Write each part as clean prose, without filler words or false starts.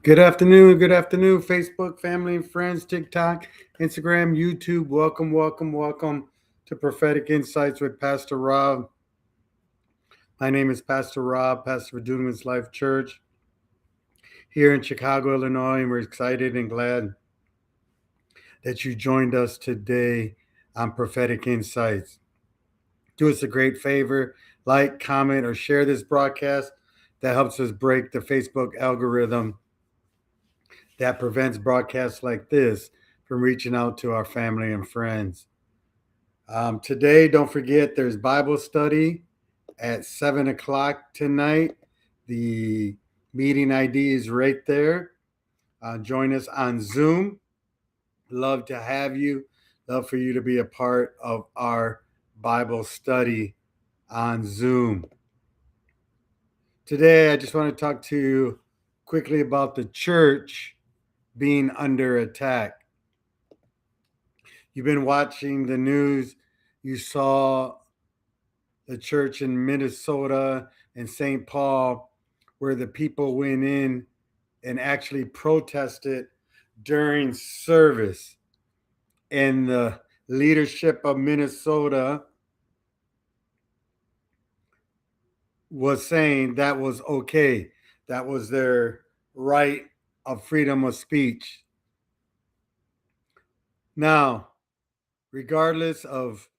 Good afternoon, Facebook, family and friends, TikTok, Instagram, YouTube. Welcome to Prophetic Insights with Pastor Rob. My name is Pastor Rob, pastor of Dunamis Life Church here in Chicago, Illinois, and we're excited and glad that you joined us today on Prophetic Insights. Do us a great favor, like, comment, or share this broadcast. That helps us break the Facebook algorithm that prevents broadcasts like this from reaching out to our family and friends. Today, don't forget, there's Bible study at 7 o'clock tonight. The meeting ID is right there. Join us on Zoom. Love to have you. Love for you to be a part of our Bible study on Zoom. Today, I just want to talk to you quickly about the church being under attack. You've been watching the news. You saw the church in Minnesota and St. Paul, where the people went in and actually protested during service. And the leadership of Minnesota was saying that was okay. That was their right of freedom of speech. Now, regardless of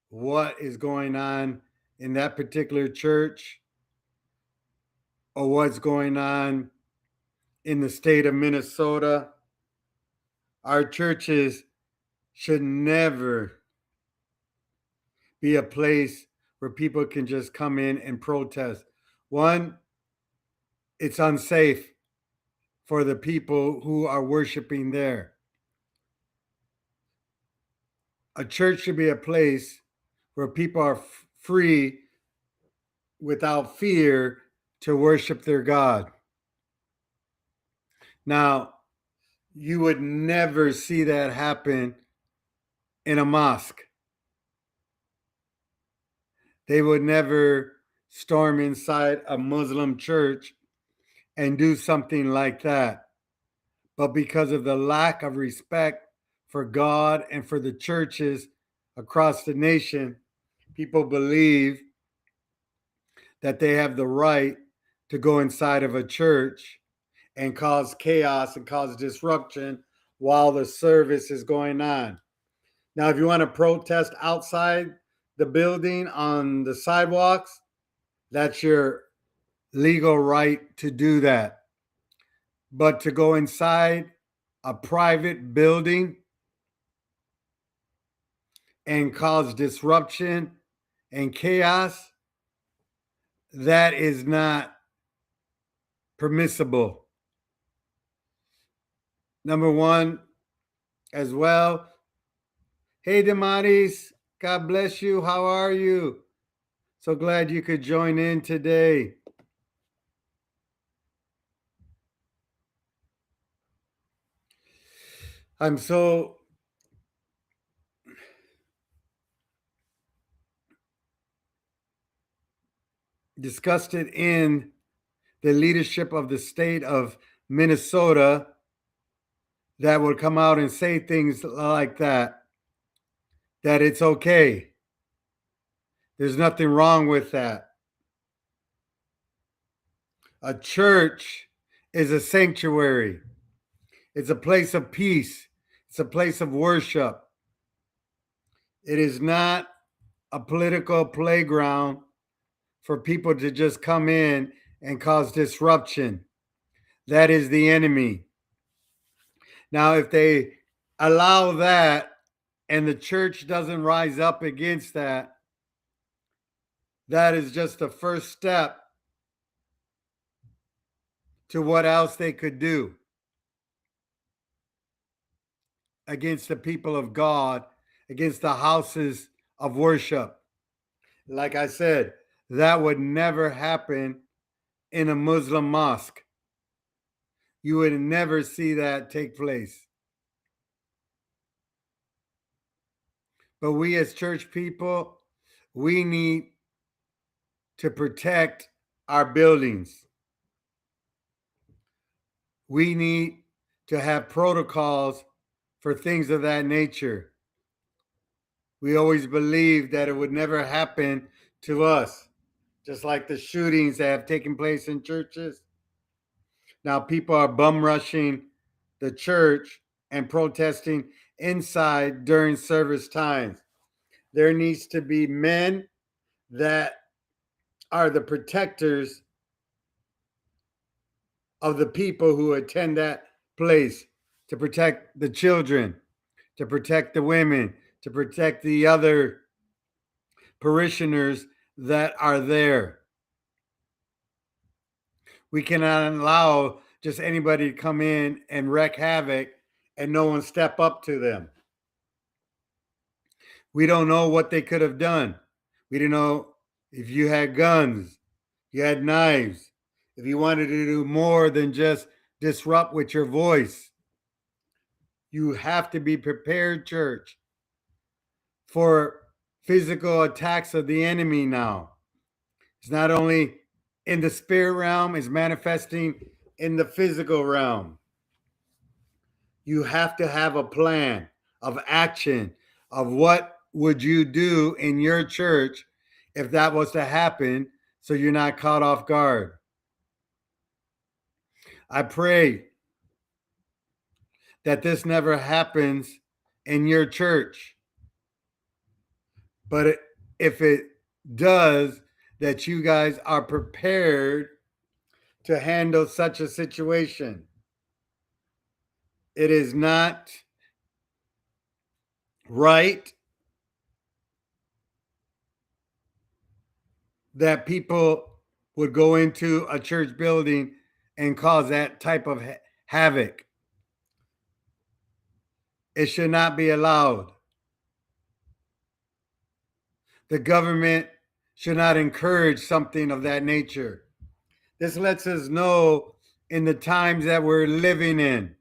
what is going on in that particular church or what's going on in the state of Minnesota, our churches should never be a place where people can just come in and protest. One, it's unsafe for the people who are worshiping there. A church should be a place where people are free without fear to worship their God. Now, you would never see that happen in a mosque. They would never storm inside a Muslim church and do something like that. But because of the lack of respect for God and for the churches across the nation, people believe that they have the right to go inside of a church and cause chaos and cause disruption while the service is going on. Now, if you want to protest outside the building on the sidewalks, that's your legal right to do that. But to go inside a private building and cause disruption and chaos, that is not permissible. Number one, as well. Hey, Damaris, God bless you. How are you? So glad you could join in today. I'm so disgusted in the leadership of the state of Minnesota that would come out and say things like that it's okay. There's nothing wrong with that. A church is a sanctuary. It's a place of peace. It's a place of worship. It is not a political playground for people to just come in and cause disruption. That is the enemy. Now, if they allow that and the church doesn't rise up against that, that is just the first step to what else they could do against the people of God, against the houses of worship. Like I said, that would never happen in a Muslim mosque. You would never see that take place. But we as church people, we need to protect our buildings. we need to have protocols for things of that nature. We always believed that it would never happen to us, just like the shootings that have taken place in churches. Now people are bum rushing the church and protesting inside during service times. There needs to be men that are the protectors of the people who attend that place, to protect the children, to protect the women, to protect the other parishioners that are there. We cannot allow just anybody to come in and wreak havoc and no one step up to them. We don't know what they could have done. We didn't know if you had guns, you had knives, if you wanted to do more than just disrupt with your voice. You have to be prepared, church, for physical attacks of the enemy now. It's not only in the spirit realm, it's manifesting in the physical realm. You have to have a plan of action of what would you do in your church if that was to happen, so you're not caught off guard. I pray that this never happens in your church. But if it does, that you guys are prepared to handle such a situation. It is not right that people would go into a church building and cause that type of havoc. It should not be allowed. The government should not encourage something of that nature. This lets us know in the times that we're living in,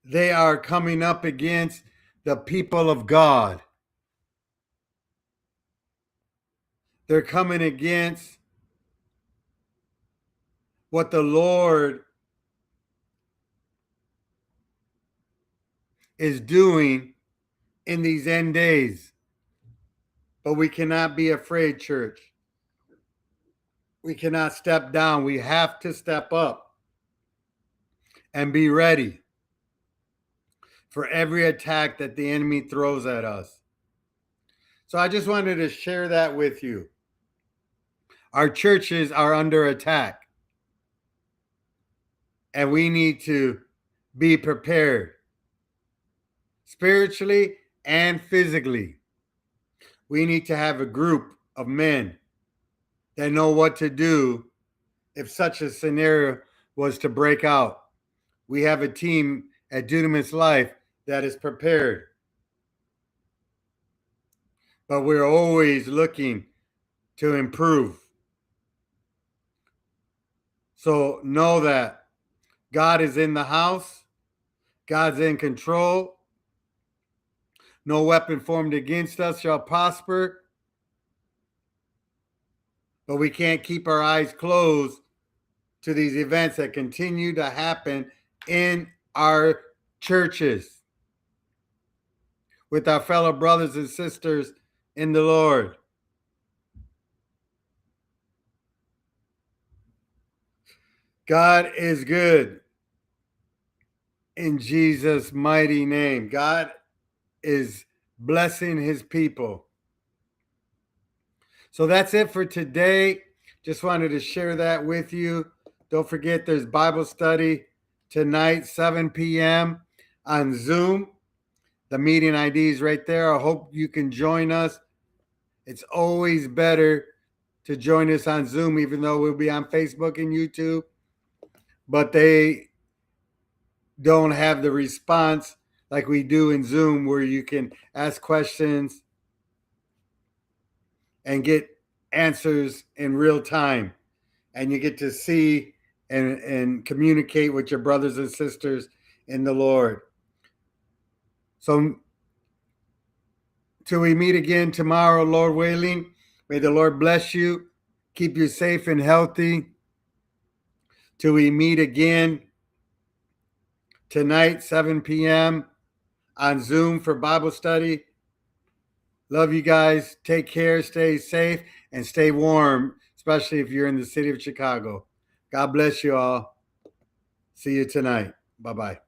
they are coming up against the people of God. They're coming against what the Lord is doing in these end days. But we cannot be afraid, church. We cannot step down. We have to step up and be ready for every attack that the enemy throws at us. So I just wanted to share that with you. Our churches are under attack, and we need to be prepared spiritually and physically. We need to have a group of men that know what to do if such a scenario was to break out. We have a team at Dunamis Life that is prepared. But we're always looking to improve. So know that God is in the house. God's in control. No weapon formed against us shall prosper. But we can't keep our eyes closed to these events that continue to happen in our churches with our fellow brothers and sisters in the Lord. God is good in Jesus' mighty name. God is blessing his people. So that's it for today. Just wanted to share that with you. Don't forget there's Bible study tonight, 7 p.m. on Zoom. The meeting ID is right there. I hope you can join us. It's always better to join us on Zoom, even though we'll be on Facebook and YouTube. But they don't have the response like we do in Zoom, where you can ask questions and get answers in real time. And you get to see and communicate with your brothers and sisters in the Lord. So till we meet again tomorrow, Lord willing, may the Lord bless you, keep you safe and healthy. till we meet again tonight, 7 p.m. on Zoom for Bible study. Love you guys. Take care, stay safe, and stay warm, especially if you're in the city of Chicago. God bless you all. See you tonight. Bye-bye.